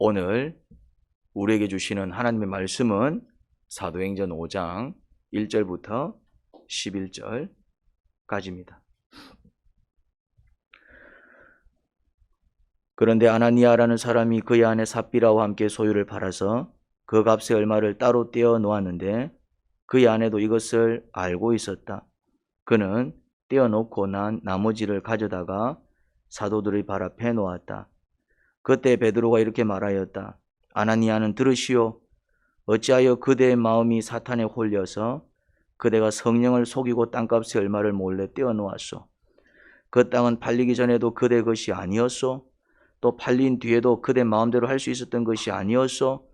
오늘 우리에게 주시는 하나님의 말씀은 사도행전 5장 1절부터 11절까지입니다. 그런데 아나니아라는 사람이 그의 아내 삽비라와 함께 소유를 팔아서 그 값의 얼마를 따로 떼어 놓았는데 그의 아내도 이것을 알고 있었다. 그는 떼어놓고 난 나머지를 가져다가 사도들의 발 앞에 놓았다. 그때 베드로가 이렇게 말하였다. 아나니아는 들으시오. 어찌하여 그대의 마음이 사탄에 홀려서 그대가 성령을 속이고 땅값의 얼마를 몰래 떼어놓았소. 그 땅은 팔리기 전에도 그대 것이 아니었소. 또 팔린 뒤에도 그대 마음대로 할 수 있었던 것이 아니었소.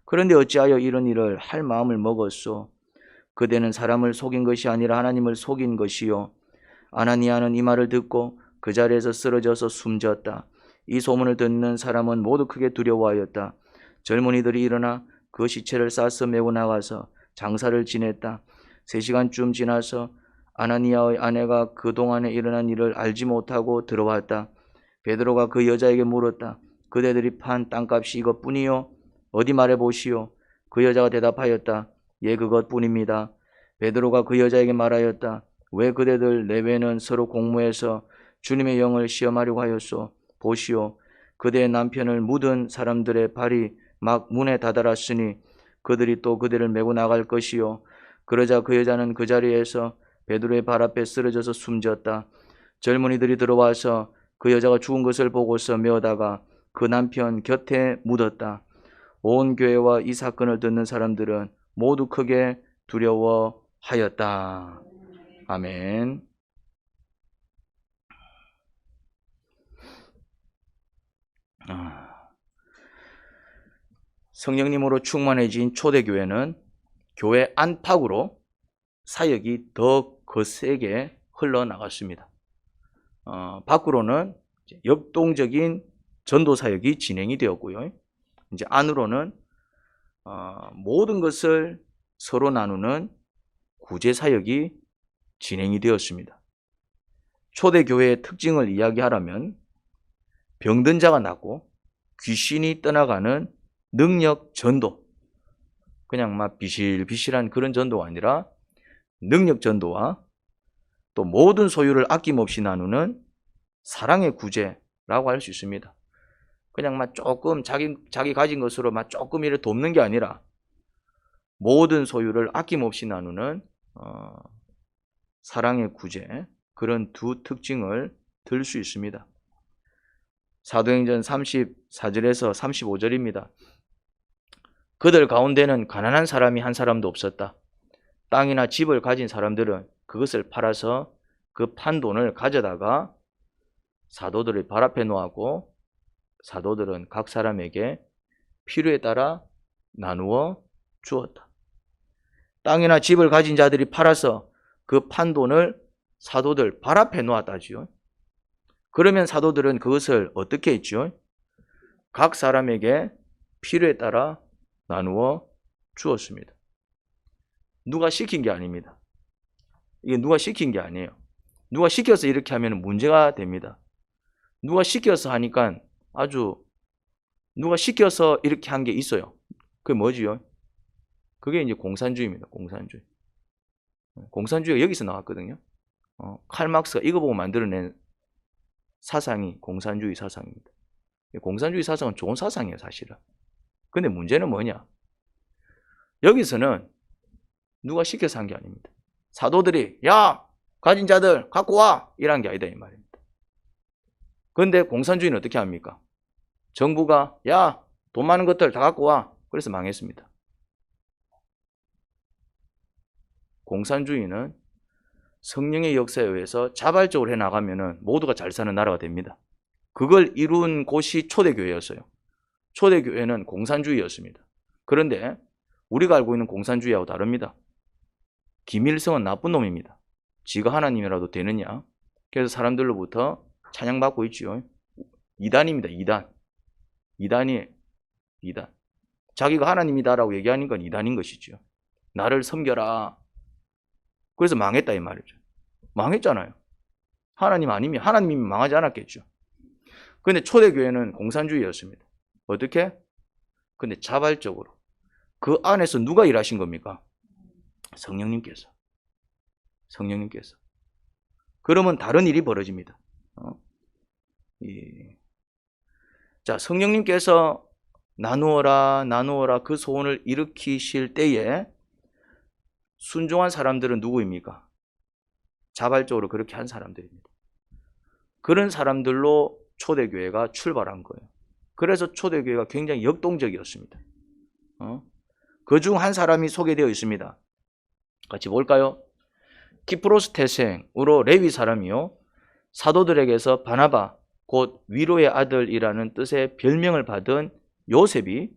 그런데 어찌하여 이런 일을 할 마음을 먹었소. 그대는 사람을 속인 것이 아니라 하나님을 속인 것이요. 아나니아는 이 말을 듣고 그 자리에서 쓰러져서 숨졌다. 이 소문을 듣는 사람은 모두 크게 두려워하였다. 젊은이들이 일어나 그 시체를 싸서 메고 나가서 장사를 지냈다. 3시간쯤 지나서 아나니아의 아내가 그동안에 일어난 일을 알지 못하고 들어왔다. 베드로가 그 여자에게 물었다. 그대들이 판 땅값이 이것뿐이요? 어디 말해보시오. 그 여자가 대답하였다. 예, 그것뿐입니다. 베드로가 그 여자에게 말하였다. 왜 그대들 내외는 서로 공모해서 주님의 영을 시험하려고 하였소. 보시오. 그대의 남편을 묻은 사람들의 발이 막 문에 다다랐으니 그들이 또 그대를 메고 나갈 것이요. 그러자 그 여자는 그 자리에서 베드로의 발 앞에 쓰러져서 숨졌다. 젊은이들이 들어와서 그 여자가 죽은 것을 보고서 메어다가 그 남편 곁에 묻었다. 온 교회와 이 사건을 듣는 사람들은 모두 크게 두려워하였다. 아멘. 성령님으로 충만해진 초대교회는 교회 안팎으로 사역이 더 거세게 흘러나갔습니다. 밖으로는 역동적인 전도 사역이 진행이 되었고요. 이제 안으로는 모든 것을 서로 나누는 구제 사역이 진행이 되었습니다. 초대교회의 특징을 이야기하라면 병든 자가 낫고 귀신이 떠나가는 능력 전도, 그냥 막 비실비실한 그런 전도가 아니라 능력 전도와 또 모든 소유를 아낌없이 나누는 사랑의 구제라고 할 수 있습니다. 그냥 막 조금 자기 가진 것으로 막 조금 이렇게 돕는 게 아니라 모든 소유를 아낌없이 나누는 사랑의 구제, 그런 두 특징을 들 수 있습니다. 사도행전 34절에서 35절입니다. 그들 가운데는 가난한 사람이 한 사람도 없었다. 땅이나 집을 가진 사람들은 그것을 팔아서 그 판 돈을 가져다가 사도들의 발 앞에 놓았고 사도들은 각 사람에게 필요에 따라 나누어 주었다. 땅이나 집을 가진 자들이 팔아서 그 판 돈을 사도들 발 앞에 놓았다지요. 그러면 사도들은 그것을 어떻게 했죠? 각 사람에게 필요에 따라 나누어 주었습니다. 누가 시킨 게 아닙니다. 이게 누가 시킨 게 아니에요. 누가 시켜서 이렇게 하면 문제가 됩니다. 누가 시켜서 하니까 누가 시켜서 이렇게 한 게 있어요. 그게 뭐지요? 그게 이제 공산주의입니다. 공산주의. 공산주의가 여기서 나왔거든요. 칼 막스가 이거 보고 만들어낸 사상이 공산주의 사상입니다. 공산주의 사상은 좋은 사상이에요, 사실은. 근데 문제는 뭐냐? 여기서는 누가 시켜서 한 게 아닙니다. 사도들이 야, 가진 자들 갖고 와! 이란 게 아니다 이 말입니다. 그런데 공산주의는 어떻게 합니까? 정부가 야, 돈 많은 것들 다 갖고 와! 그래서 망했습니다. 공산주의는 성령의 역사에 의해서 자발적으로 해나가면 모두가 잘 사는 나라가 됩니다. 그걸 이룬 곳이 초대교회였어요. 초대교회는 공산주의였습니다. 그런데 우리가 알고 있는 공산주의하고 다릅니다. 김일성은 나쁜 놈입니다. 지가 하나님이라도 되느냐? 그래서 사람들로부터 찬양받고 있지요. 이단입니다. 이단이에요. 이단. 자기가 하나님이다라고 얘기하는 건 이단인 것이죠. 나를 섬겨라. 그래서 망했다 이 말이죠. 망했잖아요. 하나님 아니면 하나님이 망하지 않았겠죠. 그런데 초대교회는 공산주의였습니다. 어떻게? 근데 자발적으로 그 안에서 누가 일하신 겁니까? 성령님께서. 성령님께서. 그러면 다른 일이 벌어집니다. 자, 성령님께서 나누어라 나누어라 그 소원을 일으키실 때에 순종한 사람들은 누구입니까? 자발적으로 그렇게 한 사람들입니다. 그런 사람들로 초대교회가 출발한 거예요. 그래서 초대교회가 굉장히 역동적이었습니다. 그중 한 사람이 소개되어 있습니다. 같이 볼까요? 키프로스 태생으로 레위 사람이요, 사도들에게서 바나바 곧 위로의 아들이라는 뜻의 별명을 받은 요셉이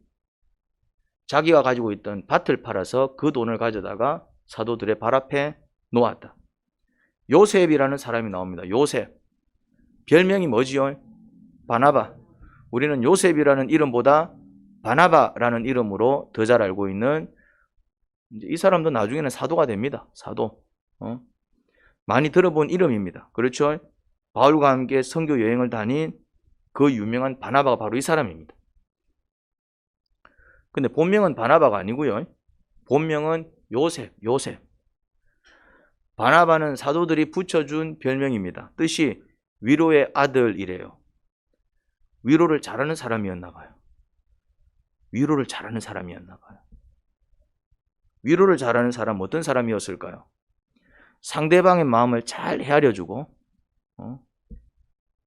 자기가 가지고 있던 밭을 팔아서 그 돈을 가져다가 사도들의 발 앞에 놓았다. 요셉이라는 사람이 나옵니다. 요셉. 별명이 뭐지요? 바나바. 우리는 요셉이라는 이름보다 바나바라는 이름으로 더 잘 알고 있는, 이 사람도 나중에는 사도가 됩니다. 사도. 많이 들어본 이름입니다. 그렇죠? 바울과 함께 선교 여행을 다닌 그 유명한 바나바가 바로 이 사람입니다. 근데 본명은 바나바가 아니고요. 본명은 요셉. 바나바는 사도들이 붙여준 별명입니다. 뜻이 위로의 아들이래요. 위로를 잘하는 사람이었나 봐요. 위로를 잘하는 사람이었나 봐요. 위로를 잘하는 사람 어떤 사람이었을까요? 상대방의 마음을 잘 헤아려주고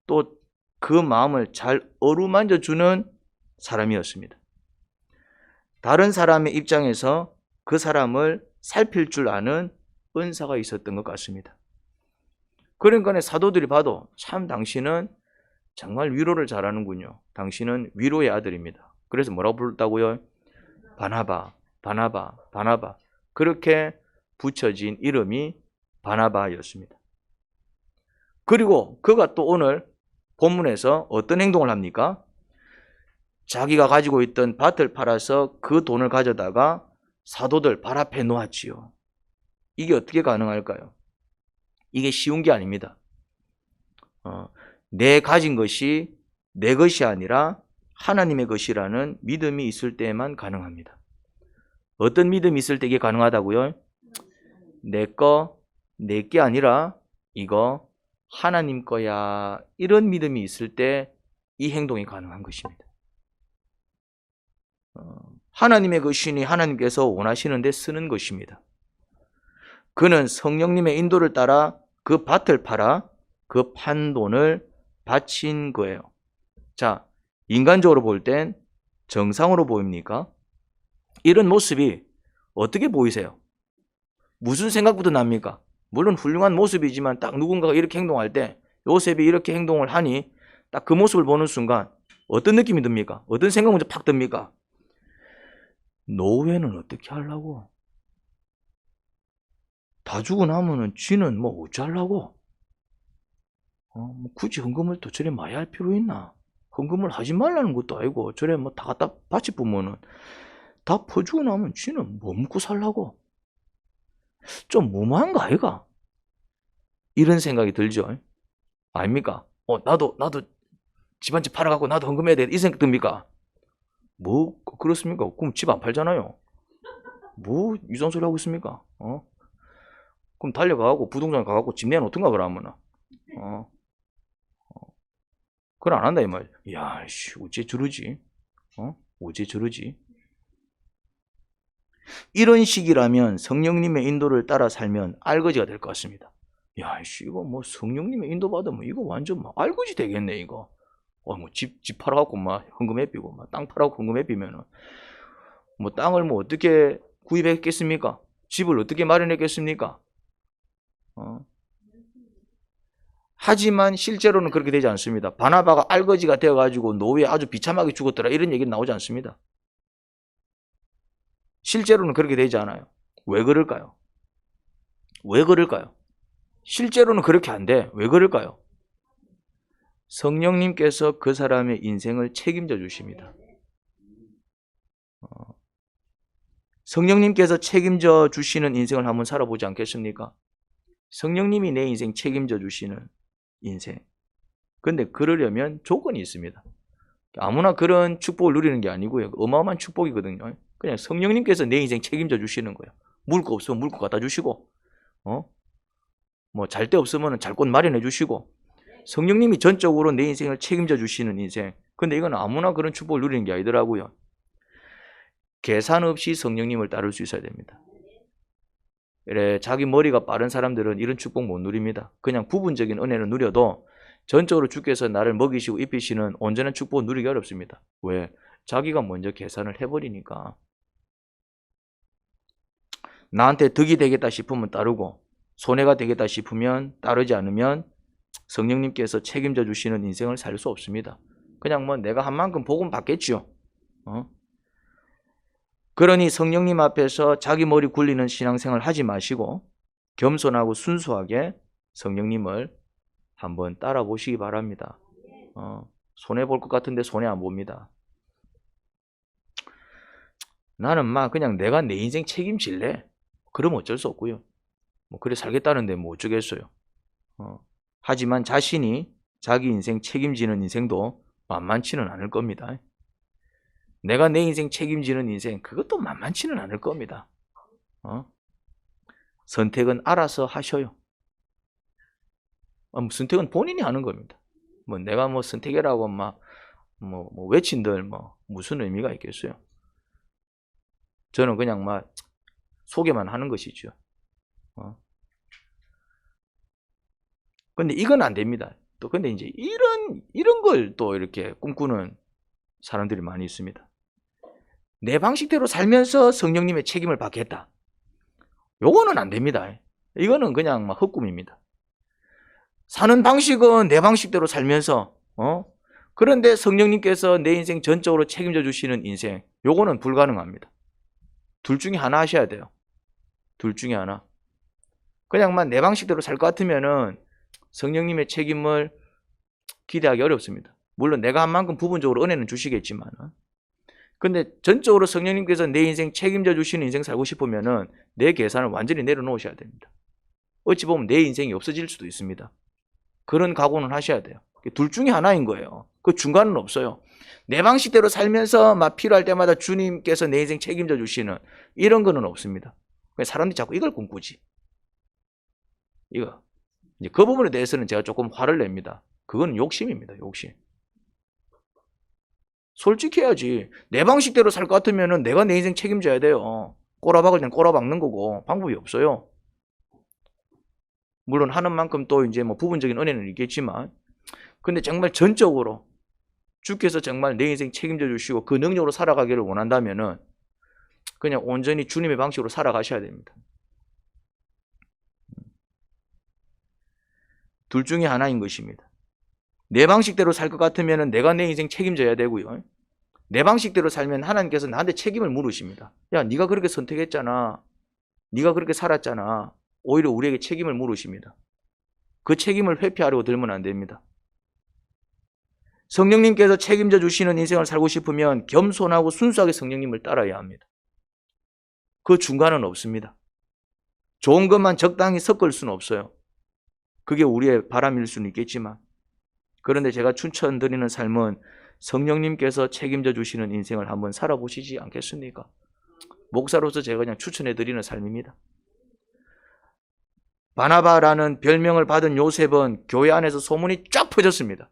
또 그 마음을 잘 어루만져주는 사람이었습니다. 다른 사람의 입장에서 그 사람을 살필 줄 아는 은사가 있었던 것 같습니다. 그러니까 사도들이 봐도 참 당신은 정말 위로를 잘하는군요. 당신은 위로의 아들입니다. 그래서 뭐라고 부르다고요? 바나바. 그렇게 붙여진 이름이 바나바였습니다. 그리고 그가 또 오늘 본문에서 어떤 행동을 합니까? 자기가 가지고 있던 밭을 팔아서 그 돈을 가져다가 사도들 발 앞에 놓았지요. 이게 어떻게 가능할까요? 이게 쉬운 게 아닙니다. 내 가진 것이 내 것이 아니라 하나님의 것이라는 믿음이 있을 때만 가능합니다. 어떤 믿음이 있을 때 이게 가능하다고요? 내 게 아니라 이거 하나님 거야. 이런 믿음이 있을 때 이 행동이 가능한 것입니다. 하나님의 것이니 하나님께서 원하시는데 쓰는 것입니다. 그는 성령님의 인도를 따라 그 밭을 팔아 그 판 돈을 바친 거예요. 자, 인간적으로 볼 땐 정상으로 보입니까? 이런 모습이 어떻게 보이세요? 무슨 생각부터 납니까? 물론 훌륭한 모습이지만 딱 누군가가 이렇게 행동할 때 요셉이 이렇게 행동을 하니 딱 그 모습을 보는 순간 어떤 느낌이 듭니까? 어떤 생각 먼저 팍 듭니까? 노후에는 어떻게 하려고? 다 주고 나면은 쥐는 뭐 어쩌려고? 뭐 굳이 헌금을 또 저래 많이 할 필요 있나? 헌금을 하지 말라는 것도 아니고 저래 뭐 다 갖다 바치 뿌면은 다 퍼주고 나면 쥐는 뭐 먹고 살라고? 좀 무모한 거 아이가? 이런 생각이 들죠? 아닙니까? 나도 집 한 채 팔아갖고 나도 헌금해야 돼. 이 생각 듭니까? 뭐 그렇습니까? 그럼 집 안 팔잖아요. 뭐 이상한 소리 하고 있습니까? 그럼 달려가고 부동산 가갖고 집 내놓던가 그러면은 그걸 안 한다 이 말. 야, 씨, 어째 저러지? 어째 저러지? 이런 식이라면 성령님의 인도를 따라 살면 알거지가 될 것 같습니다. 야, 씨, 이거 뭐 성령님의 인도 받으면 이거 완전 막 알거지 되겠네 이거. 뭐 집 팔아갖고 막 헌금해 비고 막 땅 팔아갖고 헌금해 비면은 뭐 땅을 뭐 어떻게 구입했겠습니까? 집을 어떻게 마련했겠습니까? 하지만 실제로는 그렇게 되지 않습니다. 바나바가 알거지가 되어가지고 노후에 아주 비참하게 죽었더라 이런 얘기는 나오지 않습니다. 실제로는 그렇게 되지 않아요. 왜 그럴까요? 실제로는 그렇게 안 돼. 왜 그럴까요? 성령님께서 그 사람의 인생을 책임져 주십니다. 성령님께서 책임져 주시는 인생을 한번 살아보지 않겠습니까? 성령님이 내 인생 책임져 주시는 인생. 근데 그러려면 조건이 있습니다. 아무나 그런 축복을 누리는 게 아니고요. 어마어마한 축복이거든요. 그냥 성령님께서 내 인생 책임져 주시는 거예요. 물거 없으면 물거 갖다 주시고, 뭐 잘 데 없으면 잘 곳 마련해 주시고, 성령님이 전적으로 내 인생을 책임져 주시는 인생. 근데 이건 아무나 그런 축복을 누리는 게 아니더라고요. 계산 없이 성령님을 따를 수 있어야 됩니다. 그래, 자기 머리가 빠른 사람들은 이런 축복 못 누립니다. 그냥 부분적인 은혜는 누려도 전적으로 주께서 나를 먹이시고 입히시는 온전한 축복을 누리기 어렵습니다. 왜? 자기가 먼저 계산을 해버리니까. 나한테 득이 되겠다 싶으면 따르고 손해가 되겠다 싶으면 따르지 않으면 성령님께서 책임져 주시는 인생을 살 수 없습니다. 그냥 뭐 내가 한 만큼 복음 받겠죠. 그러니 성령님 앞에서 자기 머리 굴리는 신앙생활 하지 마시고 겸손하고 순수하게 성령님을 한번 따라 보시기 바랍니다. 손해 볼 것 같은데 손해 안 봅니다. 나는 막 그냥 내가 내 인생 책임질래. 그럼 어쩔 수 없고요. 뭐 그래 살겠다는데 뭐 어쩌겠어요. 하지만 자신이 자기 인생 책임지는 인생도 만만치는 않을 겁니다. 내가 내 인생 책임지는 인생 그것도 만만치는 않을 겁니다. 선택은 알아서 하셔요. 선택은 본인이 하는 겁니다. 뭐 내가 뭐 선택이라고 막 뭐 외친들 뭐 무슨 의미가 있겠어요. 저는 그냥 막 소개만 하는 것이죠. 근데 이건 안 됩니다. 또 근데 이제 이런 걸 또 이렇게 꿈꾸는 사람들이 많이 있습니다. 내 방식대로 살면서 성령님의 책임을 받겠다. 요거는 안 됩니다. 이거는 그냥 막 헛꿈입니다. 사는 방식은 내 방식대로 살면서 그런데 성령님께서 내 인생 전적으로 책임져 주시는 인생, 요거는 불가능합니다. 둘 중에 하나 하셔야 돼요. 둘 중에 하나. 그냥만 내 방식대로 살 것 같으면은 성령님의 책임을 기대하기 어렵습니다. 물론 내가 한 만큼 부분적으로 은혜는 주시겠지만, 근데 전적으로 성령님께서 내 인생 책임져 주시는 인생 살고 싶으면은 내 계산을 완전히 내려놓으셔야 됩니다. 어찌 보면 내 인생이 없어질 수도 있습니다. 그런 각오는 하셔야 돼요. 둘 중에 하나인 거예요. 그 중간은 없어요. 내 방식대로 살면서 막 필요할 때마다 주님께서 내 인생 책임져 주시는 이런 거는 없습니다. 사람들이 자꾸 이걸 꿈꾸지. 이거. 이제 그 부분에 대해서는 제가 조금 화를 냅니다. 그건 욕심입니다. 욕심. 솔직해야지. 내 방식대로 살 것 같으면 내가 내 인생 책임져야 돼요. 꼬라박을 땐 꼬라박는 거고 방법이 없어요. 물론 하는 만큼 또 이제 뭐 부분적인 은혜는 있겠지만, 근데 정말 전적으로 주께서 정말 내 인생 책임져 주시고 그 능력으로 살아가기를 원한다면은 그냥 온전히 주님의 방식으로 살아가셔야 됩니다. 둘 중에 하나인 것입니다. 내 방식대로 살 것 같으면 내가 내 인생 책임져야 되고요. 내 방식대로 살면 하나님께서 나한테 책임을 물으십니다. 야, 네가 그렇게 선택했잖아. 네가 그렇게 살았잖아. 오히려 우리에게 책임을 물으십니다. 그 책임을 회피하려고 들면 안 됩니다. 성령님께서 책임져 주시는 인생을 살고 싶으면 겸손하고 순수하게 성령님을 따라야 합니다. 그 중간은 없습니다. 좋은 것만 적당히 섞을 수는 없어요. 그게 우리의 바람일 수는 있겠지만, 그런데 제가 추천드리는 삶은 성령님께서 책임져 주시는 인생을 한번 살아보시지 않겠습니까? 목사로서 제가 그냥 추천해드리는 삶입니다. 바나바라는 별명을 받은 요셉은 교회 안에서 소문이 쫙 퍼졌습니다.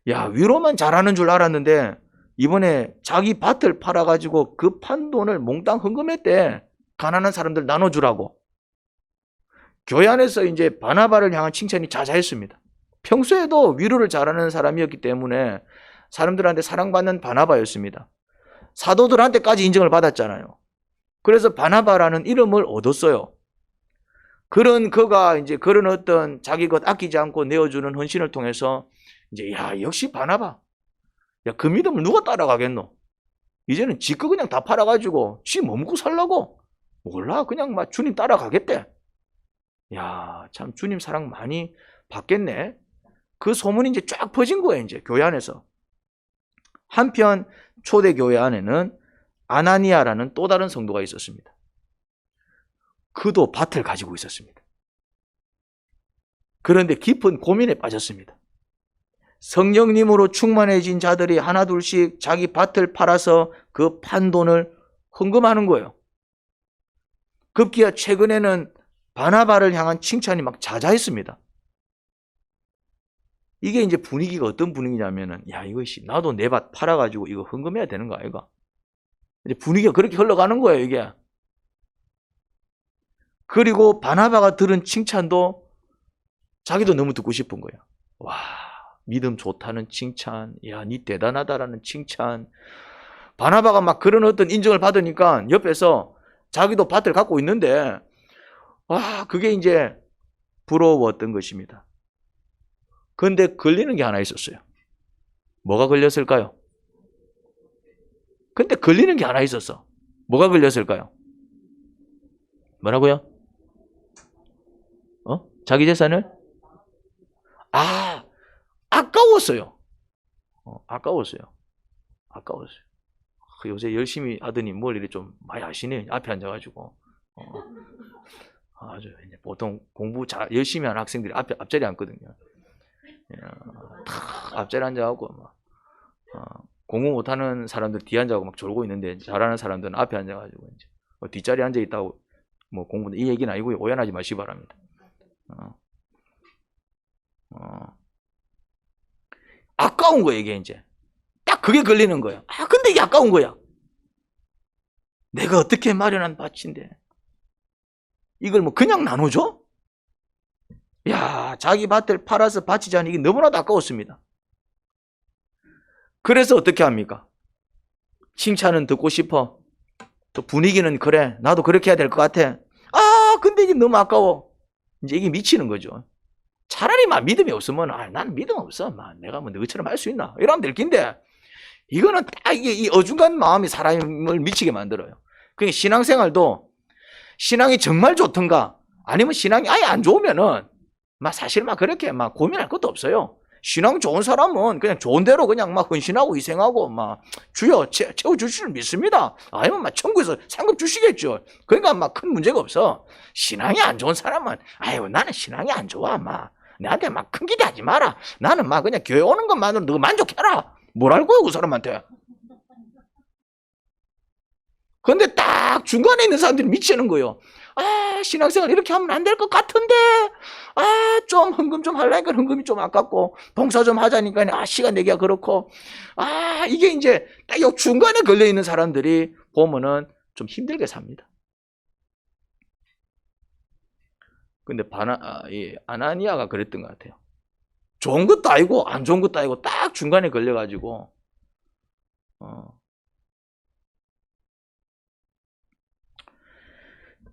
야, 위로만 잘하는 줄 알았는데 이번에 자기 밭을 팔아가지고 그 판 돈을 몽땅 헌금했대. 가난한 사람들 나눠주라고. 교회 안에서 이제 바나바를 향한 칭찬이 자자했습니다. 평소에도 위로를 잘하는 사람이었기 때문에 사람들한테 사랑받는 바나바였습니다. 사도들한테까지 인정을 받았잖아요. 그래서 바나바라는 이름을 얻었어요. 그런 그가 이제 그런 어떤 자기 것 아끼지 않고 내어주는 헌신을 통해서 이제 야, 역시 바나바. 야, 그 믿음을 누가 따라가겠노? 이제는 지 거 그냥 다 팔아가지고 지 뭐 먹고 살라고? 몰라, 그냥 막 주님 따라가겠대. 야, 참 주님 사랑 많이 받겠네. 그 소문이 이제 쫙 퍼진 거예요, 이제 교회 안에서. 한편 초대교회 안에는 아나니아라는 또 다른 성도가 있었습니다. 그도 밭을 가지고 있었습니다. 그런데 깊은 고민에 빠졌습니다. 성령님으로 충만해진 자들이 하나둘씩 자기 밭을 팔아서 그 판 돈을 헌금하는 거예요. 급기야 최근에는 바나바를 향한 칭찬이 막 자자했습니다. 이게 이제 분위기가 어떤 분위기냐면은, 야, 이것이 나도 내 밭 팔아가지고 이거 헌금해야 되는 거 아이가? 이제 분위기가 그렇게 흘러가는 거예요, 이게. 그리고 바나바가 들은 칭찬도 자기도 너무 듣고 싶은 거예요. 와, 믿음 좋다는 칭찬, 야, 니 대단하다라는 칭찬. 바나바가 막 그런 어떤 인정을 받으니까 옆에서 자기도 밭을 갖고 있는데, 와, 그게 이제 부러웠던 것입니다. 그런데 걸리는 게 하나 있었어요. 뭐가 걸렸을까요? 근데 걸리는 게 하나 있었어. 뭐가 걸렸을까요? 뭐라고요? 자기 재산을? 아까웠어요. 아까웠어요. 요새 열심히 하더니 뭘 이렇게 좀 많이 하시네. 앞에 앉아가지고. 아주 이제 보통 공부 열심히 하는 학생들이 앞자리에 앉거든요. 앞자리에 앉아가지고 막 공부 못하는 사람들 뒤에 앉아가지고 막 졸고 있는데 잘하는 사람들은 앞에 앉아가지고 이제 뒷자리에 앉아 있다고 뭐 공부 이 얘기는 아니고요. 오해하지 마시기 바랍니다. 아까운 거예요, 이게 이제. 딱 그게 걸리는 거예요. 근데 이게 아까운 거야. 내가 어떻게 마련한 밭인데 이걸 뭐 그냥 나눠줘? 야, 자기 밭을 팔아서 바치자니 이게 너무나도 아까웠습니다. 그래서 어떻게 합니까? 칭찬은 듣고 싶어. 또 분위기는 그래. 나도 그렇게 해야 될 것 같아. 근데 이게 너무 아까워. 이제 이게 미치는 거죠. 차라리 막 믿음이 없으면, 난 믿음 없어. 내가 뭐 너처럼 할 수 있나? 이러면 될 낀데, 이거는 딱 이게 이 어중간 마음이 사람을 미치게 만들어요. 그러니까 신앙생활도 신앙이 정말 좋던가, 아니면 신앙이 아예 안 좋으면은, 사실 그렇게 고민할 것도 없어요. 신앙 좋은 사람은 그냥 좋은 대로 그냥 헌신하고 희생하고 주여 채워주실 줄 믿습니다. 아니면 천국에서 상급 주시겠죠. 그러니까 큰 문제가 없어. 신앙이 안 좋은 사람은 나는 신앙이 안 좋아. 나한테 큰 기대하지 마라. 나는 그냥 교회 오는 것만으로 너 만족해라. 뭐랄 거야 그 사람한테. 근데 딱 중간에 있는 사람들이 미치는 거예요. 신앙생활 이렇게 하면 안 될 것 같은데, 좀 헌금 좀 하려니까 헌금이 좀 아깝고, 봉사 좀 하자니까, 시간 내기가 그렇고, 이게 이제 딱 요 중간에 걸려있는 사람들이 보면은 좀 힘들게 삽니다. 근데 아나니아가 그랬던 것 같아요. 좋은 것도 아니고, 안 좋은 것도 아니고, 딱 중간에 걸려가지고,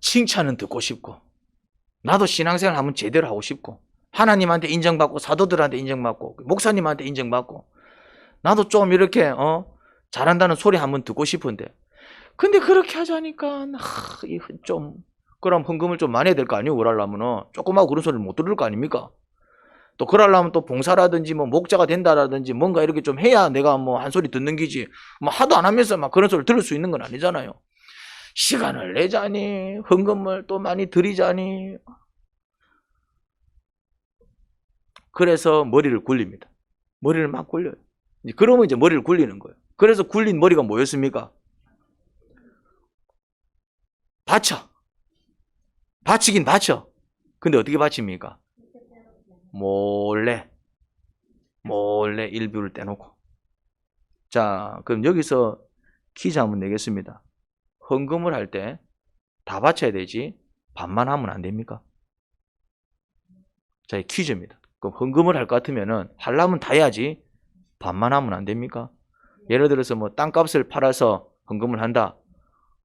칭찬은 듣고 싶고, 나도 신앙생활 한번 제대로 하고 싶고, 하나님한테 인정받고, 사도들한테 인정받고, 목사님한테 인정받고, 나도 좀 이렇게 잘한다는 소리 한번 듣고 싶은데, 근데 그렇게 하자니까 좀 그럼 헌금을 좀 많이 해야 될 거 아니에요? 그러려면 조그마하고 그런 소리를 못 들을 거 아닙니까? 또 그러려면 또 봉사라든지 목자가 된다라든지 뭔가 이렇게 좀 해야 내가 한 소리 듣는 기지, 하도 안 하면서 그런 소리를 들을 수 있는 건 아니잖아요. 시간을 내자니, 헌금을 또 많이 드리자니. 그래서 머리를 굴립니다. 머리를 막 굴려요. 그러면 이제 머리를 굴리는 거예요. 그래서 굴린 머리가 뭐였습니까? 바치긴 바쳐. 근데 어떻게 바칩니까? 몰래 일부를 떼놓고. 자, 그럼 여기서 퀴즈 한번 내겠습니다. 헌금을 할 때 다 바쳐야 되지 반만 하면 안 됩니까? 자, 이 퀴즈입니다. 그럼 헌금을 할 것 같으면은 하려면 다 해야지 반만 하면 안 됩니까? 예를 들어서 땅값을 팔아서 헌금을 한다.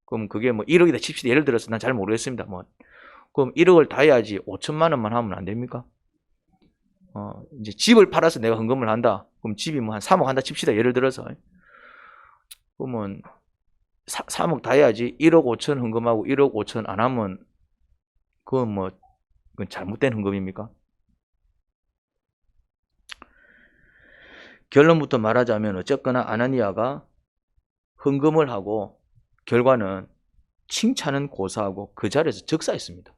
그럼 그게 1억이다 칩시다. 예를 들어서 난 잘 모르겠습니다. 그럼 1억을 다 해야지 5천만 원만 하면 안 됩니까? 이제 집을 팔아서 내가 헌금을 한다. 그럼 집이 한 3억 한다 칩시다. 예를 들어서. 그러면 3억 다 해야지 1억 5천 헌금하고 1억 5천 안 하면 그건 잘못된 헌금입니까? 결론부터 말하자면 어쨌거나 아나니아가 헌금을 하고 결과는 칭찬은 고사하고 그 자리에서 즉사했습니다.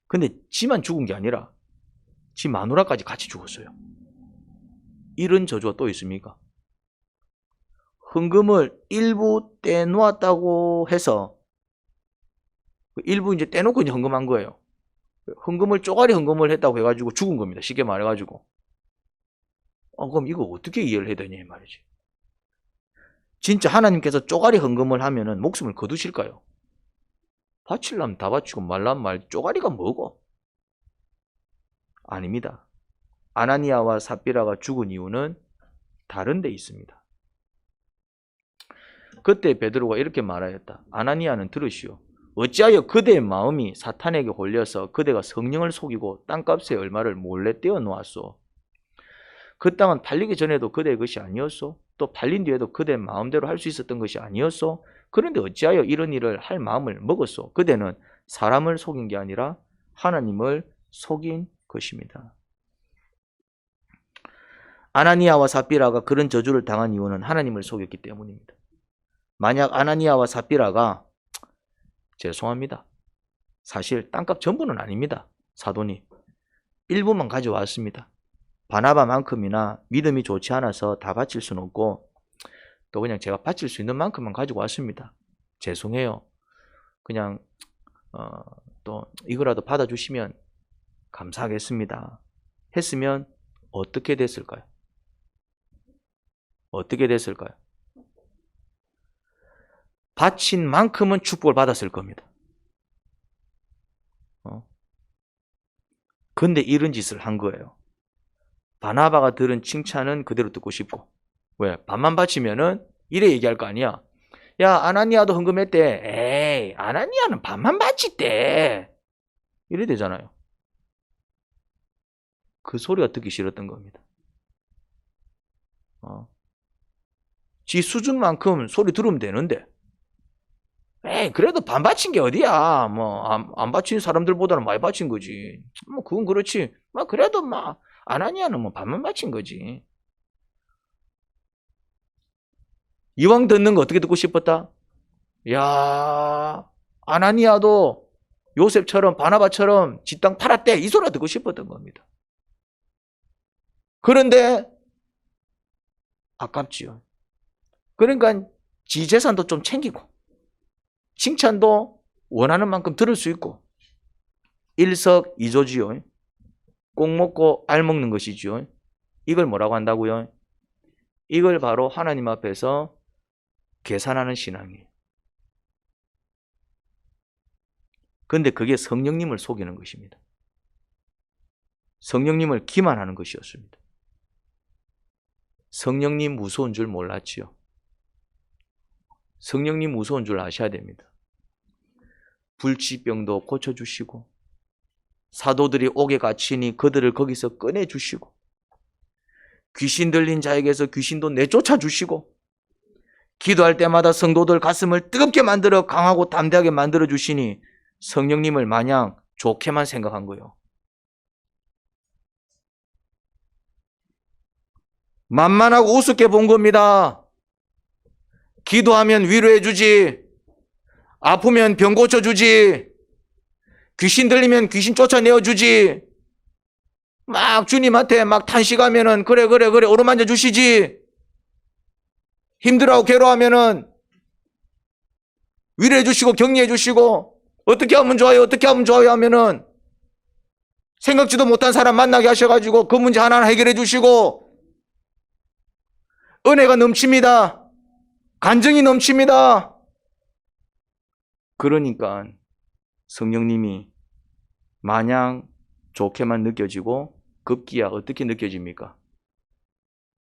근데 지만 죽은 게 아니라 지 마누라까지 같이 죽었어요. 이런 저주가 또 있습니까? 헌금을 일부 떼놓았다고 해서 일부 이제 떼놓고 이제 헌금한 거예요. 헌금을 쪼가리 헌금을 했다고 해가지고 죽은 겁니다. 쉽게 말해가지고. 그럼 이거 어떻게 이해를 해야 되냐 이 말이지. 진짜 하나님께서 쪼가리 헌금을 하면은 목숨을 거두실까요? 바치려면 다 바치고 말라면 말 쪼가리가 뭐고? 아닙니다. 아나니아와 삽비라가 죽은 이유는 다른 데 있습니다. 그때 베드로가 이렇게 말하였다. 아나니아는 들으시오. 어찌하여 그대의 마음이 사탄에게 홀려서 그대가 성령을 속이고 땅값의 얼마를 몰래 떼어 놓았소? 그 땅은 팔리기 전에도 그대의 것이 아니었소? 또 팔린 뒤에도 그대 마음대로 할 수 있었던 것이 아니었소? 그런데 어찌하여 이런 일을 할 마음을 먹었소? 그대는 사람을 속인 게 아니라 하나님을 속인 것입니다. 아나니아와 삽비라가 그런 저주를 당한 이유는 하나님을 속였기 때문입니다. 만약 아나니아와 삽비라가 죄송합니다. 사실 땅값 전부는 아닙니다. 사돈이 일부만 가져왔습니다. 바나바만큼이나 믿음이 좋지 않아서 다 바칠 수는 없고 또 그냥 제가 바칠 수 있는 만큼만 가지고 왔습니다. 죄송해요. 그냥 또 이거라도 받아주시면 감사하겠습니다. 했으면 어떻게 됐을까요? 어떻게 됐을까요? 바친 만큼은 축복을 받았을 겁니다. 근데 이런 짓을 한 거예요. 바나바가 들은 칭찬은 그대로 듣고 싶고 왜? 반만 바치면은 이래 얘기할 거 아니야. 야 아나니아도 헌금했대. 에이 아나니아는 반만 바치대. 이래 되잖아요. 그 소리가 듣기 싫었던 겁니다. 지 수준만큼 소리 들으면 되는데 에이 그래도 반 바친 게 어디야. 뭐 안 바친 사람들보다는 많이 바친 거지. 뭐 그건 그렇지. 뭐 그래도 막 아나니아는 뭐 반만 바친 거지. 이왕 듣는 거 어떻게 듣고 싶었다? 야 아나니아도 요셉처럼 바나바처럼 지 땅 팔았대. 이 소리가 듣고 싶었던 겁니다. 그런데 아깝지요. 그러니까 지 재산도 좀 챙기고 칭찬도 원하는 만큼 들을 수 있고 일석이조지요. 꼭 먹고 알 먹는 것이지요. 이걸 뭐라고 한다고요? 이걸 바로 하나님 앞에서 계산하는 신앙이에요. 그런데 그게 성령님을 속이는 것입니다. 성령님을 기만하는 것이었습니다. 성령님 무서운 줄 몰랐지요. 성령님 무서운 줄 아셔야 됩니다. 불치병도 고쳐주시고 사도들이 옥에 갇히니 그들을 거기서 꺼내주시고 귀신 들린 자에게서 귀신도 내쫓아 주시고 기도할 때마다 성도들 가슴을 뜨겁게 만들어 강하고 담대하게 만들어 주시니 성령님을 마냥 좋게만 생각한 거예요. 만만하고 우습게 본 겁니다. 기도하면 위로해 주지, 아프면 병 고쳐 주지, 귀신 들리면 귀신 쫓아내어 주지, 막 주님한테 막 탄식하면은 그래 어루만져 주시지, 힘들어하고 괴로워하면은 위로해 주시고 격려해 주시고 어떻게 하면 좋아요 하면은 생각지도 못한 사람 만나게 하셔가지고 그 문제 하나하나 해결해 주시고 은혜가 넘칩니다. 간증이 넘칩니다. 그러니까 성령님이 마냥 좋게만 느껴지고 급기야 어떻게 느껴집니까?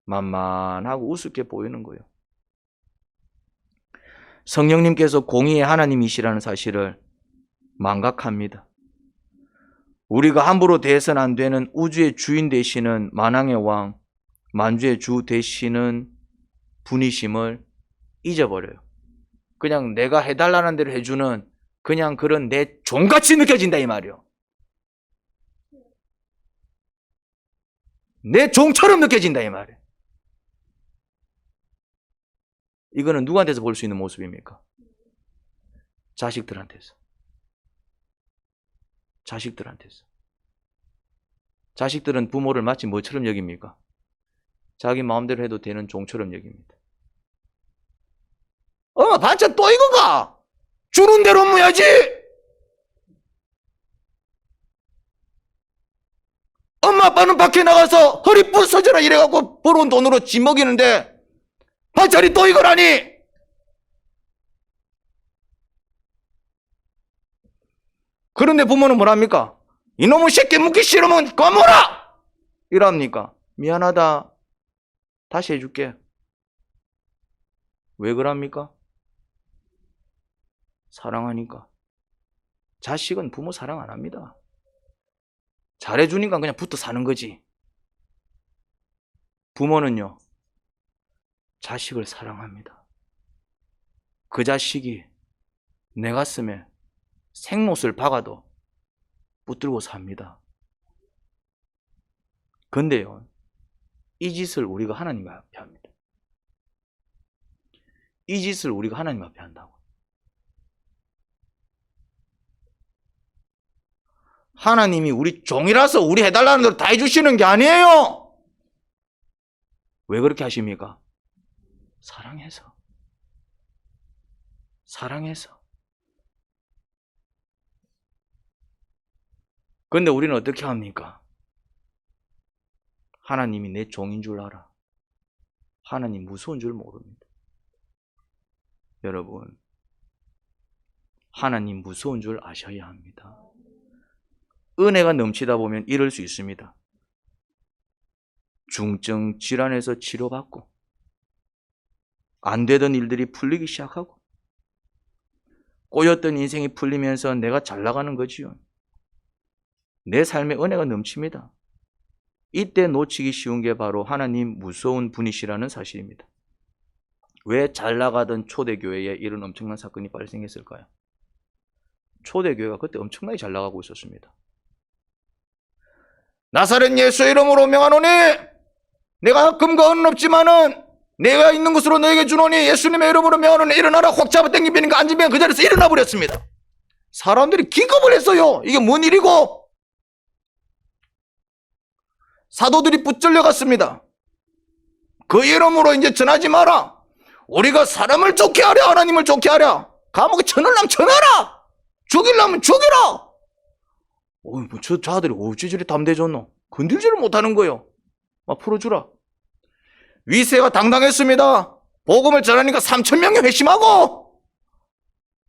만만하고 우습게 보이는 거예요. 성령님께서 공의의 하나님이시라는 사실을 망각합니다. 우리가 함부로 대해서는 안 되는 우주의 주인 되시는 만왕의 왕, 만주의 주 되시는 분이심을 잊어버려요. 그냥 내가 해달라는 대로 해주는 그냥 그런 내 종같이 느껴진다 이 말이요. 내 종처럼 느껴진다 이 말이에요. 이거는 누구한테서 볼 수 있는 모습입니까? 자식들한테서. 자식들은 부모를 마치 뭐처럼 여깁니까? 자기 마음대로 해도 되는 종처럼 여깁니다. 엄마 반찬 또 이건가? 주는 대로 먹어야지. 엄마 아빠는 밖에 나가서 허리 부서져라 이래갖고 벌어온 돈으로 집 먹이는데 반찬이 또 이거라니. 그런데 부모는 뭐랍니까? 이놈의 새끼 묻기 싫으면 꺼먹어라! 이랍니까? 미안하다. 다시 해줄게. 왜 그럽니까? 사랑하니까. 자식은 부모 사랑 안 합니다. 잘해주니까 그냥 붙어 사는 거지. 부모는요, 자식을 사랑합니다. 그 자식이 내 가슴에 생못을 박아도 붙들고 삽니다. 근데요, 이 짓을 우리가 하나님 앞에 합니다. 이 짓을 우리가 하나님 앞에 한다고. 하나님이 우리 종이라서 우리 해달라는 대로 다 해주시는 게 아니에요. 왜 그렇게 하십니까? 사랑해서. 사랑해서. 근데 우리는 어떻게 합니까? 하나님이 내 종인 줄 알아. 하나님 무서운 줄 모릅니다. 여러분, 하나님 무서운 줄 아셔야 합니다. 은혜가 넘치다 보면 이럴 수 있습니다. 중증 질환에서 치료받고 안 되던 일들이 풀리기 시작하고 꼬였던 인생이 풀리면서 내가 잘 나가는 거지요. 내 삶에 은혜가 넘칩니다. 이때 놓치기 쉬운 게 바로 하나님 무서운 분이시라는 사실입니다. 왜 잘 나가던 초대교회에 이런 엄청난 사건이 발생했을까요? 초대교회가 그때 엄청나게 잘 나가고 있었습니다. 나사렛 예수 이름으로 명하노니 내가 금과 은은 없지만은 내가 있는 것으로 너에게 주노니 예수님의 이름으로 명하노니 일어나라. 확 잡아 당기니까 앉으면 그 자리에서 일어나 버렸습니다. 사람들이 기겁을 했어요. 이게 뭔 일이고? 사도들이 붙들려 갔습니다. 그 이름으로 이제 전하지 마라. 우리가 사람을 좋게 하랴 하나님을 좋게 하랴. 감옥에 쳐넣으려면 쳐넣어라. 죽이려면 죽이라. 저 아들이 어찌 저리 담대졌노? 건들지를 못하는 거예요. 막 풀어주라. 위세가 당당했습니다. 복음을 전하니까 3,000명이 회심하고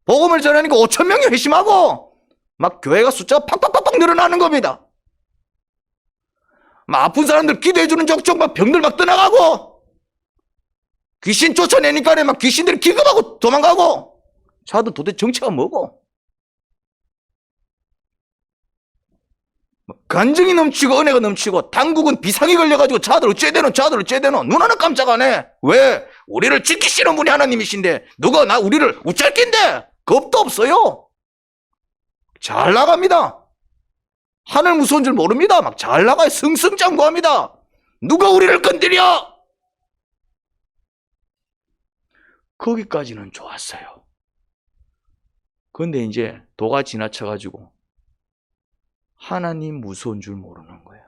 복음을 전하니까 5,000명이 회심하고 막 교회가 숫자가 팍팍팍팍 늘어나는 겁니다. 막 아픈 사람들 기도해주는 족족 막 병들 막 떠나가고 귀신 쫓아내니까 막 귀신들이 기겁하고 도망가고. 자들 도대체 정체가 뭐고? 간증이 넘치고 은혜가 넘치고 당국은 비상이 걸려가지고 자들 어째 되노 눈 하나 깜짝 안 해. 왜? 우리를 지키시는 분이 하나님이신데 누가 우리를 우짤 낀데? 겁도 없어요. 잘 나갑니다. 하늘 무서운 줄 모릅니다. 막 잘 나가요. 승승장구합니다. 누가 우리를 건드려? 거기까지는 좋았어요. 근데 이제 도가 지나쳐가지고 하나님 무서운 줄 모르는 거예요.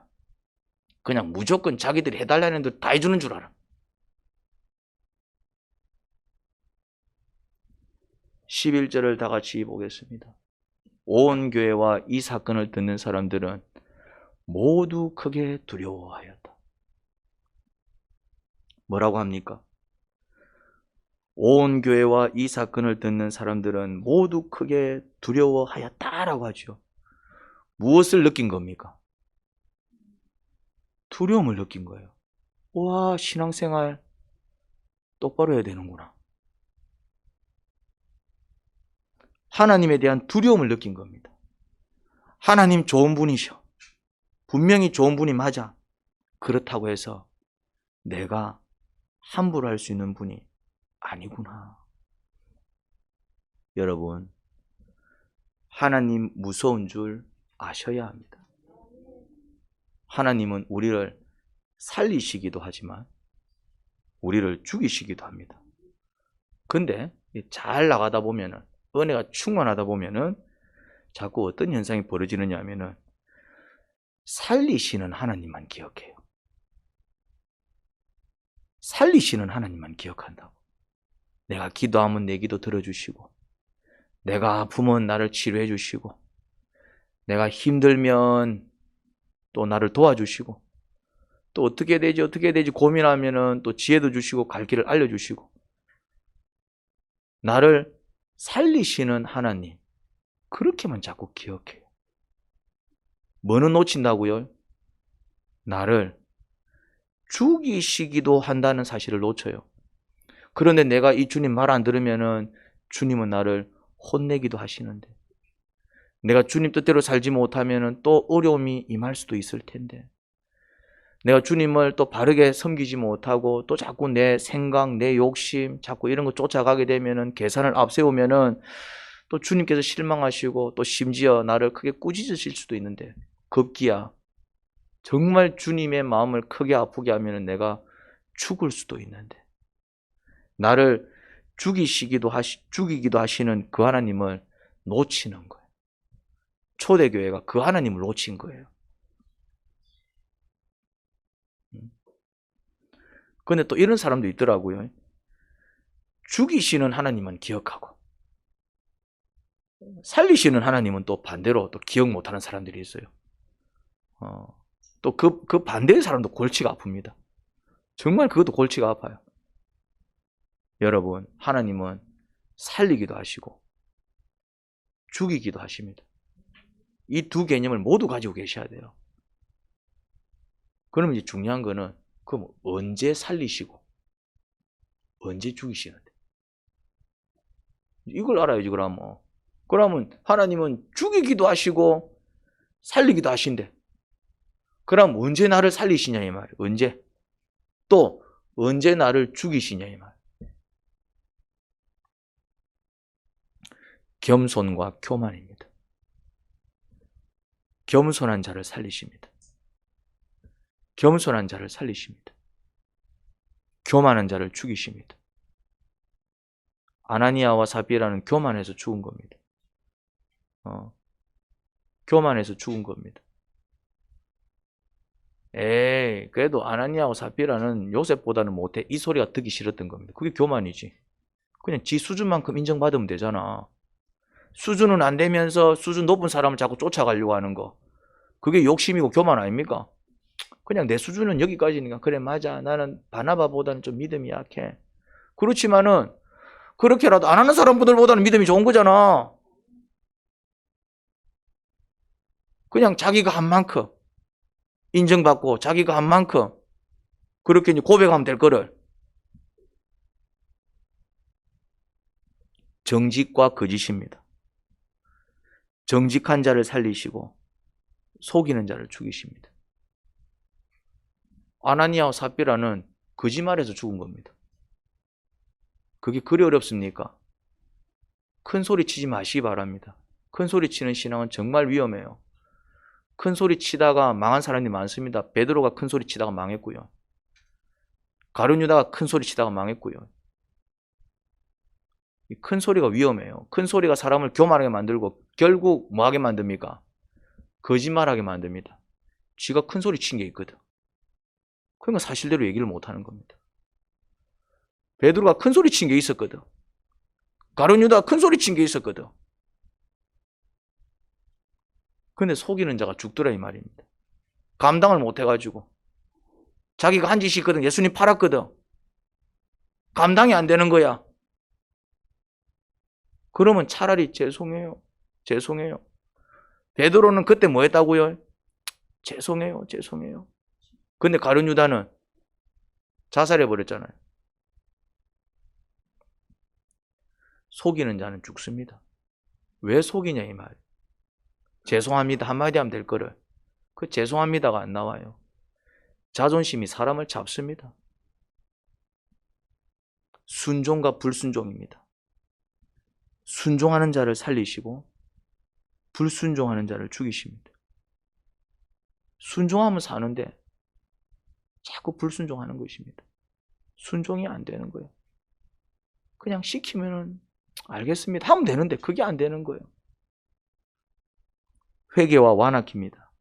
그냥 무조건 자기들이 해달라는 대로 다 해주는 줄 알아. 11절을 다 같이 보겠습니다. 온 교회와 이 사건을 듣는 사람들은 모두 크게 두려워하였다. 뭐라고 합니까? 온 교회와 이 사건을 듣는 사람들은 모두 크게 두려워하였다라고 하죠. 무엇을 느낀 겁니까? 두려움을 느낀 거예요. 와, 신앙생활 똑바로 해야 되는구나. 하나님에 대한 두려움을 느낀 겁니다. 하나님 좋은 분이셔. 분명히 좋은 분이 맞아. 그렇다고 해서 내가 함부로 할 수 있는 분이 아니구나. 여러분, 하나님 무서운 줄 아셔야 합니다. 하나님은 우리를 살리시기도 하지만 우리를 죽이시기도 합니다. 근데 잘 나가다 보면은, 은혜가 충만하다 보면은 자꾸 어떤 현상이 벌어지느냐 하면은 살리시는 하나님만 기억해요. 살리시는 하나님만 기억한다고. 내가 기도하면 내 기도 들어주시고, 내가 아프면 나를 치료해 주시고, 내가 힘들면 또 나를 도와주시고, 또 어떻게 되지 고민하면은 또 지혜도 주시고 갈 길을 알려주시고, 나를 살리시는 하나님, 그렇게만 자꾸 기억해요. 뭐는 놓친다고요? 나를 죽이시기도 한다는 사실을 놓쳐요. 그런데 내가 이 주님 말 안 들으면은 주님은 나를 혼내기도 하시는데, 내가 주님 뜻대로 살지 못하면은 또 어려움이 임할 수도 있을 텐데, 내가 주님을 또 바르게 섬기지 못하고 또 자꾸 내 생각, 내 욕심, 자꾸 이런 거 쫓아가게 되면은, 계산을 앞세우면은 또 주님께서 실망하시고 또 심지어 나를 크게 꾸짖으실 수도 있는데, 급기야 정말 주님의 마음을 크게 아프게 하면은 내가 죽을 수도 있는데, 나를 죽이기도 하시는 그 하나님을 놓치는 거예요. 초대교회가 그 하나님을 놓친 거예요. 근데 또 이런 사람도 있더라고요. 죽이시는 하나님은 기억하고 살리시는 하나님은 또 반대로 또 기억 못하는 사람들이 있어요. 또 그 반대의 사람도 골치가 아픕니다. 정말 그것도 골치가 아파요. 여러분, 하나님은 살리기도 하시고 죽이기도 하십니다. 이 두 개념을 모두 가지고 계셔야 돼요. 그러면 이제 중요한 거는, 그럼 언제 살리시고 언제 죽이시는데, 이걸 알아야지. 그러면 하나님은 죽이기도 하시고 살리기도 하신대. 그럼 언제 나를 살리시냐 이 말이에요. 언제? 또 언제 나를 죽이시냐 이 말이에요. 겸손과 교만입니다. 겸손한 자를 살리십니다. 겸손한 자를 살리십니다. 교만한 자를 죽이십니다. 아나니아와 삽비라는 교만해서 죽은 겁니다. 교만해서 죽은 겁니다. 그래도 아나니아와 삽비라는 요셉보다는 못해, 이 소리가 듣기 싫었던 겁니다. 그게 교만이지. 그냥 지 수준만큼 인정받으면 되잖아. 수준은 안 되면서 수준 높은 사람을 자꾸 쫓아가려고 하는 거, 그게 욕심이고 교만 아닙니까? 그냥 내 수준은 여기까지니까 그래 맞아, 나는 바나바보다는 좀 믿음이 약해. 그렇지만은 그렇게라도 안 하는 사람들보다는 믿음이 좋은 거잖아. 그냥 자기가 한 만큼 인정받고 자기가 한 만큼 그렇게 이제 고백하면 될 거를. 정직과 거짓입니다. 정직한 자를 살리시고 속이는 자를 죽이십니다. 아나니아와 삽비라는 거짓말에서 죽은 겁니다. 그게 그리 어렵습니까? 큰 소리 치지 마시기 바랍니다. 큰 소리 치는 신앙은 정말 위험해요. 큰 소리 치다가 망한 사람이 많습니다. 베드로가 큰 소리 치다가 망했고요. 가룟 유다가 큰 소리 치다가 망했고요. 이 큰 소리가 위험해요. 큰 소리가 사람을 교만하게 만들고 결국 뭐하게 만듭니까? 거짓말하게 만듭니다. 쥐가 큰 소리 친 게 있거든. 그러니까 사실대로 얘기를 못하는 겁니다. 베드로가 큰 소리 친 게 있었거든. 가룟 유다가 큰 소리 친 게 있었거든. 근데 속이는 자가 죽더라 이 말입니다. 감당을 못해가지고 자기가 한 짓이 있거든. 예수님 팔았거든. 감당이 안 되는 거야. 그러면 차라리 죄송해요. 베드로는 그때 뭐 했다고요? 죄송해요. 근데 가룟 유다는 자살해버렸잖아요. 속이는 자는 죽습니다. 왜 속이냐 이 말. 죄송합니다 한마디 하면 될 거를 그 죄송합니다가 안 나와요. 자존심이 사람을 잡습니다. 순종과 불순종입니다. 순종하는 자를 살리시고 불순종하는 자를 죽이십니다. 순종하면 사는데 자꾸 불순종하는 것입니다. 순종이 안 되는 거예요. 그냥 시키면은 알겠습니다 하면 되는데 그게 안 되는 거예요. 회개와 완악입니다.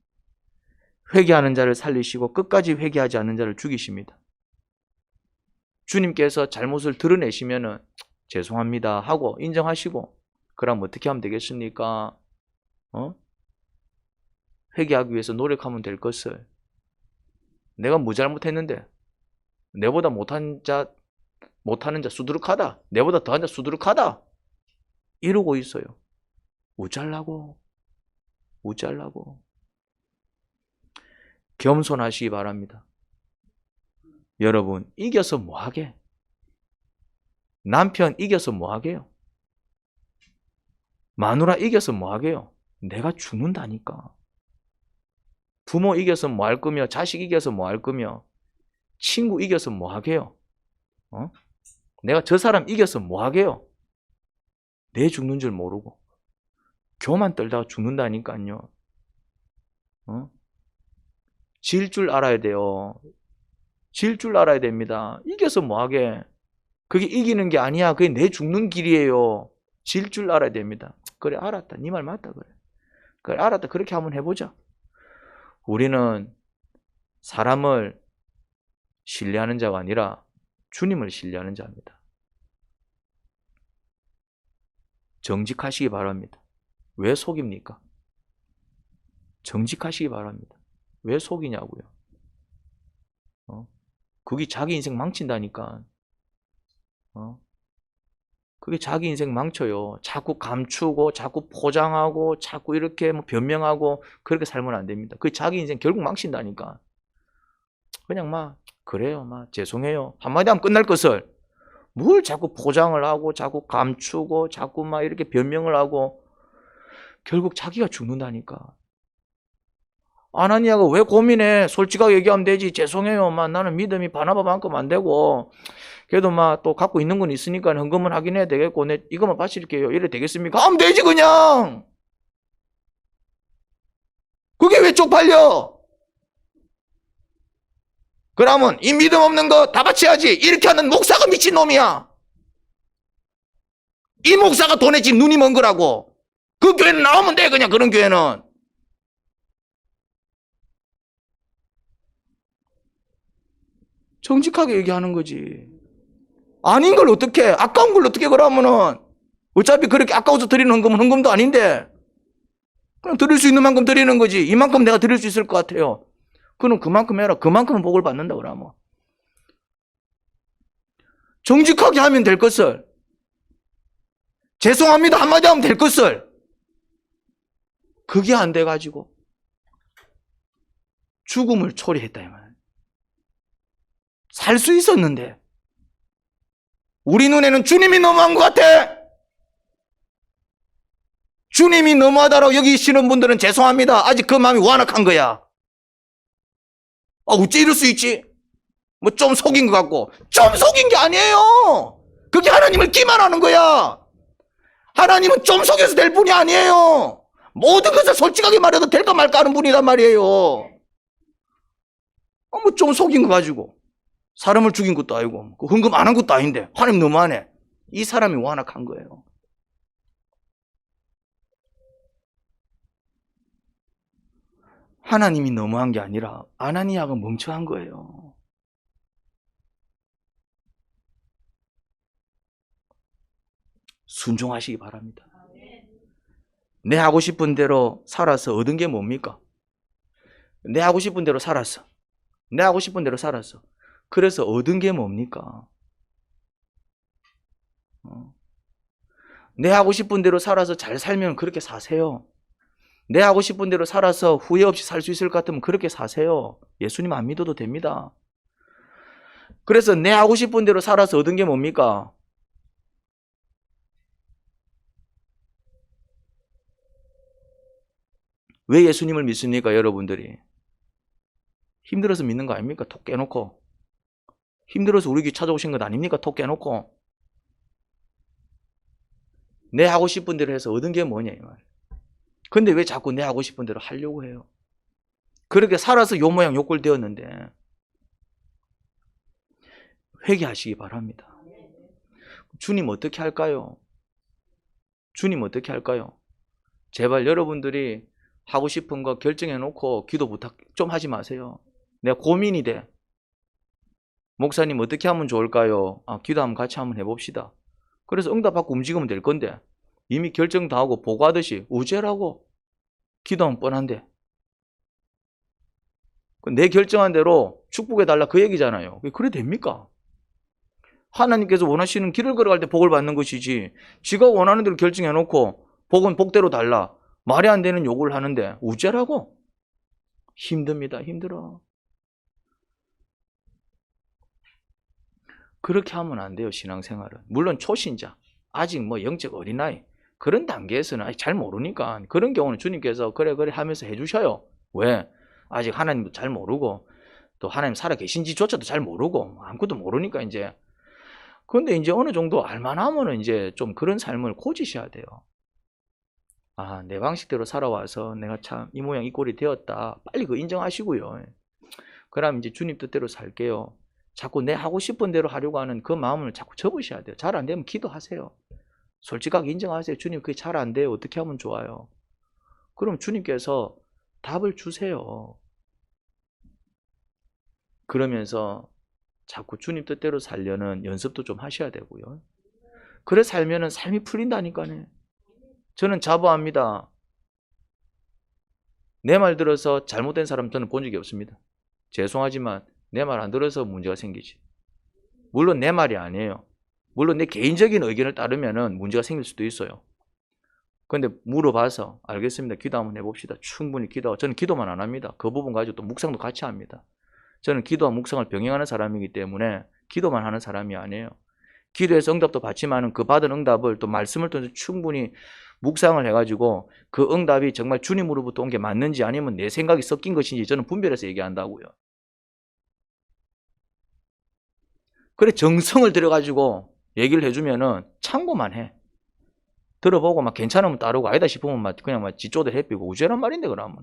회개하는 자를 살리시고 끝까지 회개하지 않는 자를 죽이십니다. 주님께서 잘못을 드러내시면은 죄송합니다 하고 인정하시고, 그럼 어떻게 하면 되겠습니까? 회개하기 위해서 노력하면 될 것을, 내가 뭐 잘못했는데, 내보다 못하는 자 수두룩하다, 내보다 더한 자 수두룩하다 이러고 있어요. 우짤라고. 겸손하시기 바랍니다. 여러분, 이겨서 뭐하게? 남편 이겨서 뭐하게요? 마누라 이겨서 뭐하게요? 내가 죽는다니까. 부모 이겨서 뭐할 거며, 자식 이겨서 뭐할 거며, 친구 이겨서 뭐하게요? 내가 저 사람 이겨서 뭐하게요? 내 죽는 줄 모르고 교만 떨다가 죽는다니까요. 질 줄 알아야 돼요. 질 줄 알아야 됩니다. 이겨서 뭐하게? 그게 이기는 게 아니야. 그게 내 죽는 길이에요. 질 줄 알아야 됩니다. 그래, 알았다. 네 말 맞다. 그래, 알았다. 그렇게 한번 해보자. 우리는 사람을 신뢰하는 자가 아니라 주님을 신뢰하는 자입니다. 정직하시기 바랍니다. 왜 속입니까? 정직하시기 바랍니다. 왜 속이냐고요. 그게 자기 인생 망친다니까. 그게 자기 인생 망쳐요. 자꾸 감추고 자꾸 포장하고 자꾸 이렇게 변명하고 그렇게 살면 안 됩니다. 그게 자기 인생 결국 망친다니까. 그냥 그래요, 죄송해요 한마디 하면 끝날 것을 뭘 자꾸 포장을 하고 자꾸 감추고 자꾸 이렇게 변명을 하고 결국 자기가 죽는다니까. 아나니아가 왜 고민해? 솔직하게 얘기하면 되지. 죄송해요, 나는 믿음이 바나바만큼 안 되고, 그래도 또 갖고 있는 건 있으니까 헌금은 하긴 해야 되겠고, 이거만 바칠게요. 이래 되겠습니까? 하면 되지, 그냥! 그게 왜 쪽팔려? 그러면 이 믿음 없는 거 다 바쳐야지. 이렇게 하는 목사가 미친놈이야. 이 목사가 돈에 지금 눈이 먼 거라고. 그 교회는 나오면 돼, 그냥 그런 교회는. 정직하게 얘기하는 거지. 아닌 걸 어떻게, 아까운 걸 어떻게 그러면은, 어차피 그렇게 아까워서 드리는 헌금도 아닌데, 그냥 드릴 수 있는 만큼 드리는 거지. 이만큼 내가 드릴 수 있을 것 같아요. 그럼 그만큼 해라. 그만큼은 복을 받는다 그러면. 정직하게 하면 될 것을, 죄송합니다 한마디 하면 될 것을, 그게 안 돼가지고 죽음을 초래했다 이 말. 살 수 있었는데 우리 눈에는 주님이 너무한 것 같아. 주님이 너무하다라고 여기시는 분들은 죄송합니다. 아직 그 마음이 완악한 거야. 어째 이럴 수 있지? 좀 속인 것 같고. 좀 속인 게 아니에요. 그게 하나님을 기만하는 거야. 하나님은 좀 속여서 될 분이 아니에요. 모든 것을 솔직하게 말해도 될까 말까 하는 분이란 말이에요. 좀 속인 거 가지고 사람을 죽인 것도 아니고 헌금 안 한 것도 아닌데 하나님 너무하네. 이 사람이 완악한 거예요. 하나님이 너무한 게 아니라 아나니아가 멍청한 거예요. 순종하시기 바랍니다. 내 하고 싶은 대로 살아서 얻은 게 뭡니까? 내 하고 싶은 대로 살았어. 내 하고 싶은 대로 살았어. 그래서 얻은 게 뭡니까? 내 하고 싶은 대로 살아서 잘 살면 그렇게 사세요. 내 하고 싶은 대로 살아서 후회 없이 살 수 있을 것 같으면 그렇게 사세요. 예수님 안 믿어도 됩니다. 그래서 내 하고 싶은 대로 살아서 얻은 게 뭡니까? 왜 예수님을 믿습니까, 여러분들이? 힘들어서 믿는 거 아닙니까? 톡 깨놓고. 힘들어서 우리 귀 찾아오신 것 아닙니까? 톡 깨놓고. 내 하고 싶은 대로 해서 얻은 게 뭐냐, 이 말. 근데 왜 자꾸 내 하고 싶은 대로 하려고 해요? 그렇게 살아서 요 모양 요 꼴 되었는데. 회개하시기 바랍니다. 주님 어떻게 할까요? 주님 어떻게 할까요? 제발 여러분들이 하고 싶은 거 결정해 놓고 기도 부탁 좀 하지 마세요. 내가 고민이 돼. 목사님 어떻게 하면 좋을까요? 기도 한번 같이 한번 해봅시다. 그래서 응답받고 움직이면 될 건데 이미 결정 다 하고 보고하듯이 우째라고 기도하면 뻔한데 내 결정한 대로 축복해달라 그 얘기잖아요. 그래 됩니까? 하나님께서 원하시는 길을 걸어갈 때 복을 받는 것이지 지가 원하는 대로 결정해놓고 복은 복대로 달라 말이 안 되는 요구를 하는데 우째라고? 힘듭니다. 힘들어. 그렇게 하면 안 돼요. 신앙생활은. 물론 초신자 아직 뭐 영적 어린아이 그런 단계에서는 아직 잘 모르니까 그런 경우는 주님께서 그래 하면서 해주셔요. 왜? 아직 하나님도 잘 모르고 또 하나님 살아 계신지조차도 잘 모르고 아무것도 모르니까 이제. 그런데 이제 어느 정도 알만하면은 이제 좀 그런 삶을 고지셔야 돼요. 내 방식대로 살아와서 내가 참 이 모양 이 꼴이 되었다. 빨리 그거 인정하시고요. 그럼 이제 주님 뜻대로 살게요. 자꾸 내 하고 싶은 대로 하려고 하는 그 마음을 자꾸 접으셔야 돼요. 잘 안 되면 기도하세요. 솔직하게 인정하세요. 주님 그게 잘 안 돼요. 어떻게 하면 좋아요? 그럼 주님께서 답을 주세요. 그러면서 자꾸 주님 뜻대로 살려는 연습도 좀 하셔야 되고요. 그래 살면은 삶이 풀린다니까요. 저는 자부합니다. 내 말 들어서 잘못된 사람 저는 본 적이 없습니다. 죄송하지만 내 말 안 들어서 문제가 생기지. 물론 내 말이 아니에요. 물론 내 개인적인 의견을 따르면 문제가 생길 수도 있어요. 그런데 물어봐서 알겠습니다. 기도 한번 해봅시다. 충분히 기도하고 저는 기도만 안 합니다. 그 부분 가지고 또 묵상도 같이 합니다. 저는 기도와 묵상을 병행하는 사람이기 때문에 기도만 하는 사람이 아니에요. 기도해서 응답도 받지만 그 받은 응답을 또 말씀을 통해서 충분히 묵상을 해가지고 그 응답이 정말 주님으로부터 온 게 맞는지 아니면 내 생각이 섞인 것인지 저는 분별해서 얘기한다고요. 그래 정성을 들여가지고 얘기를 해주면은 참고만 해. 들어보고 막 괜찮으면 따르고 아니다 싶으면 막 그냥 막 지쪼들 해피고 우죄란 말인데 그러면.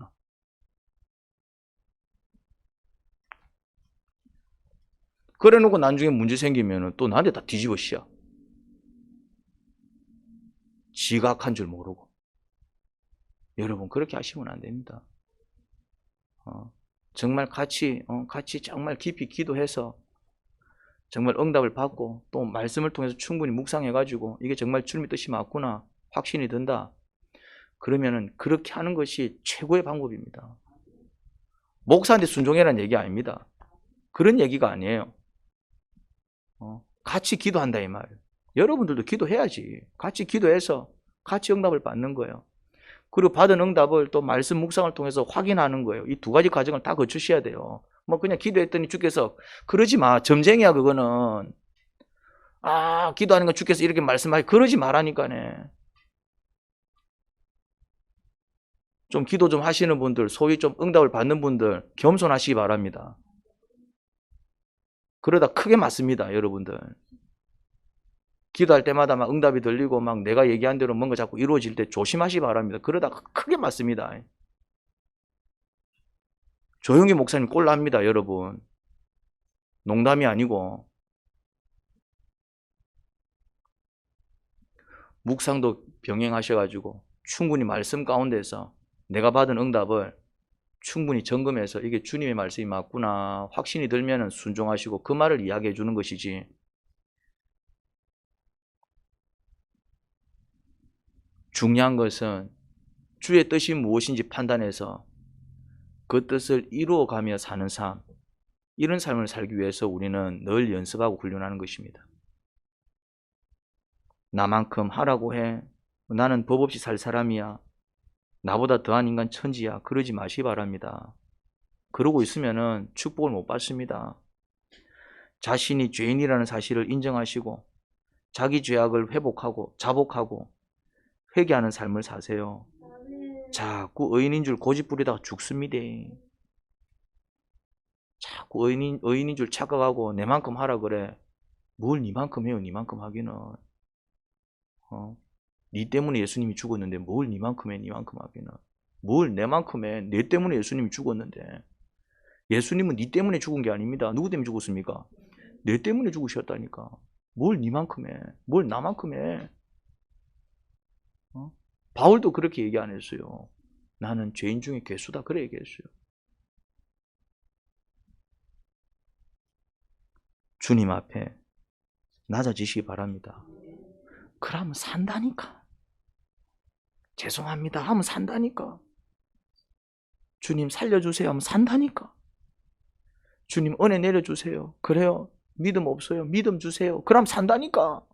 그래 놓고 나중에 문제 생기면은 또 나한테 다 뒤집어 씌워. 지각한 줄 모르고. 여러분 그렇게 하시면 안 됩니다. 정말 같이 정말 깊이 기도해서 정말 응답을 받고 또 말씀을 통해서 충분히 묵상해가지고 이게 정말 주님의 뜻이 맞구나 확신이 든다. 그러면은 그렇게 하는 것이 최고의 방법입니다. 목사한테 순종해라는 얘기 아닙니다. 그런 얘기가 아니에요. 같이 기도한다 이 말. 여러분들도 기도해야지. 같이 기도해서 같이 응답을 받는 거예요. 그리고 받은 응답을 또 말씀 묵상을 통해서 확인하는 거예요. 이 두 가지 과정을 다 거치셔야 돼요. 뭐 그냥 기도했더니 주께서 그러지 마. 점쟁이야 그거는. 기도하는 건 주께서 이렇게 말씀하시 그러지 말라니까네. 좀 기도 좀 하시는 분들, 소위 좀 응답을 받는 분들 겸손하시기 바랍니다. 그러다 크게 맞습니다, 여러분들. 기도할 때마다 막 응답이 들리고 막 내가 얘기한 대로 뭔가 자꾸 이루어질 때 조심하시기 바랍니다. 그러다 크게 맞습니다. 조용히 목사님 꼴납니다, 여러분. 농담이 아니고. 묵상도 병행하셔가지고 충분히 말씀 가운데서 내가 받은 응답을 충분히 점검해서 이게 주님의 말씀이 맞구나 확신이 들면 순종하시고 그 말을 이야기해 주는 것이지. 중요한 것은 주의 뜻이 무엇인지 판단해서 그 뜻을 이루어가며 사는 삶, 이런 삶을 살기 위해서 우리는 늘 연습하고 훈련하는 것입니다. 나만큼 하라고 해. 나는 법 없이 살 사람이야. 나보다 더한 인간 천지야. 그러지 마시기 바랍니다. 그러고 있으면 축복을 못 받습니다. 자신이 죄인이라는 사실을 인정하시고 자기 죄악을 회복하고 자복하고 회개하는 삶을 사세요. 자꾸 의인인 줄 고집부리다가 죽습니다. 자꾸 의인인 줄 착각하고 내만큼 하라 그래. 뭘 니만큼 해요. 니만큼 하기는. 니 때문에 예수님이 죽었는데 뭘 니만큼 해. 니만큼 하기는. 뭘 내만큼 해. 내 때문에 예수님이 죽었는데. 예수님은 니 때문에 죽은 게 아닙니다. 누구 때문에 죽었습니까? 내 때문에 죽으셨다니까. 뭘 니만큼 해. 뭘 나만큼 해. 바울도 그렇게 얘기 안 했어요. 나는 죄인 중에 괴수다. 그래 얘기했어요. 주님 앞에 낮아지시기 바랍니다. 그러면 산다니까. 죄송합니다 하면 산다니까. 주님 살려주세요 하면 산다니까. 주님 은혜 내려주세요. 그래요. 믿음 없어요. 믿음 주세요. 그럼 산다니까.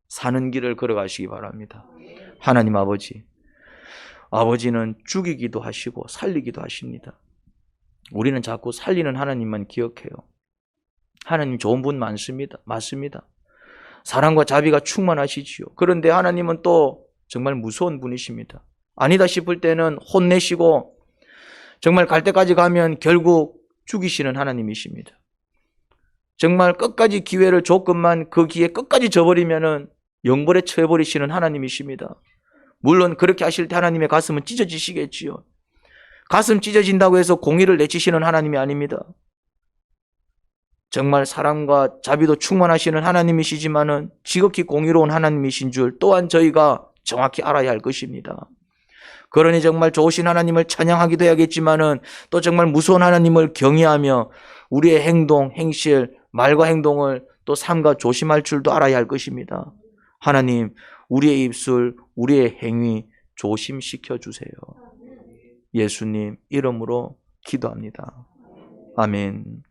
사는 길을 걸어가시기 바랍니다. 하나님 아버지는 죽이기도 하시고 살리기도 하십니다. 우리는 자꾸 살리는 하나님만 기억해요. 하나님 좋은 분 많습니다. 맞습니다. 사랑과 자비가 충만하시지요. 그런데 하나님은 또 정말 무서운 분이십니다. 아니다 싶을 때는 혼내시고 정말 갈 때까지 가면 결국 죽이시는 하나님이십니다. 정말 끝까지 기회를 줬건만 그 기회 끝까지 져버리면은 영벌에 처해버리시는 하나님이십니다. 물론 그렇게 하실 때 하나님의 가슴은 찢어지시겠지요. 가슴 찢어진다고 해서 공의를 내치시는 하나님이 아닙니다. 정말 사랑과 자비도 충만하시는 하나님이시지만은 지극히 공의로운 하나님이신 줄 또한 저희가 정확히 알아야 할 것입니다. 그러니 정말 좋으신 하나님을 찬양하기도 해야겠지만은 또 정말 무서운 하나님을 경외하며 우리의 행동, 행실, 말과 행동을 또 삼가 조심할 줄도 알아야 할 것입니다. 하나님, 우리의 입술, 우리의 행위 조심시켜 주세요. 예수님 이름으로 기도합니다. 아멘.